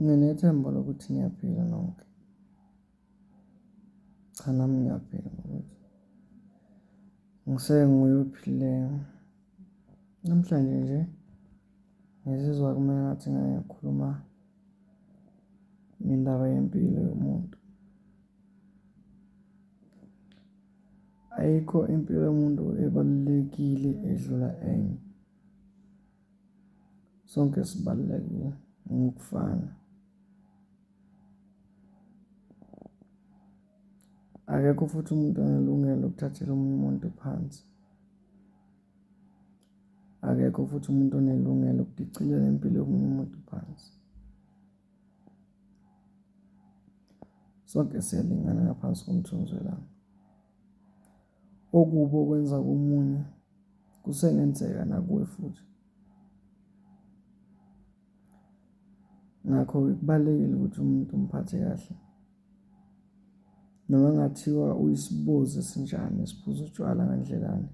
Nginethemba lokuthi niyaphila nonke. Cha, nami ngiyaphila ngokuthi nguye ophilileyo. Namhlanje nje ngizizwa kumele ngathi ngikhuluma ngendaba yempilo yomuntu. Ayikho impilo yomuntu ebalulekile edlula enye. Sonke sibalulekile ngokufana. Akekho futhi umuntu onelungelo lokuthathela omunye umuntu phansi. Akekho futhi umuntu onelungelo lokudicilela impilo yomunye umuntu phansi. Sonke siyalingana ngaphansi komthunzi welanga. Okubi okwenza komunye kusengenzeka nakuwe futhi. Ngakho-ke kubalulekile ukuthi umuntu umphathe kahle. Noma kungathiwa uyisibozi esinjani esiphuza utshwala ngandlelani.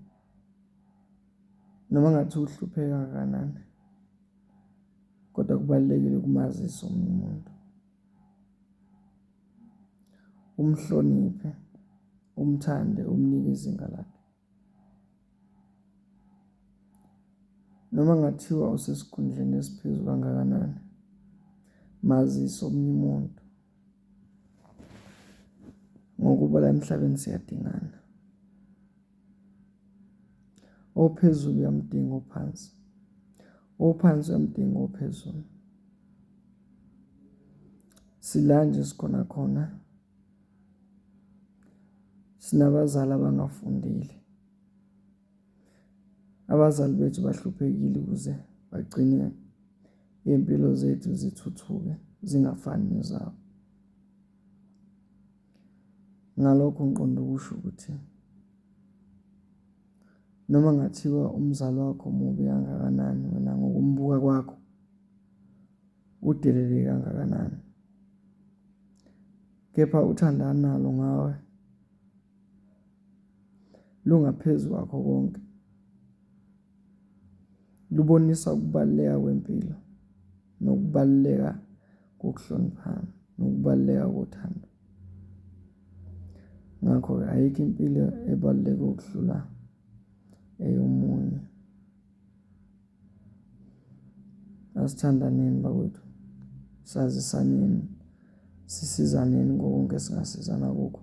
Noma kungathiwa uhlupheka kangakanani. Kodwa kubalulekile ukumazisa omunye umuntu. Umhloniphe, umthande, umnike izinga lakhe. Noma kungathiwa usesikhundleni esiphezulu kangakanani. Mazisa omunye umuntu. Ngokuba la emhlabeni siyadingana. Ophezulu uyamdinga ophansi. Ophansi uyamdinga ophezulu. Sila nje sikhona khona. Sinabazali abangafundile. Abazali bethu bahluphekile ukuze bagcine impilo zethu zithuthuke zingafani nezabo. Ngalokho ngiqonda ukusho ukuthi noma kungathiwa umzali wakho mubi kangakanani, wena ngokumbuka kwakho udelele kangakanani, kepha uthando analo ngawe lungaphezu kwakho konke. Lubonisa ukubaluleka kwempilo, nokubaluleka kokuhloniphana, nokubaluleka kothando. Ngakho-ke ayikho impilo ebaluleke ukudlula eyomunye. Asithandaneni bakwethu, sazisaneni, sisizaneni konke esingasizana kukho.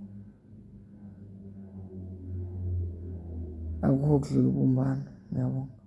Akukho okudlula ubumbano. Ngiyabonga.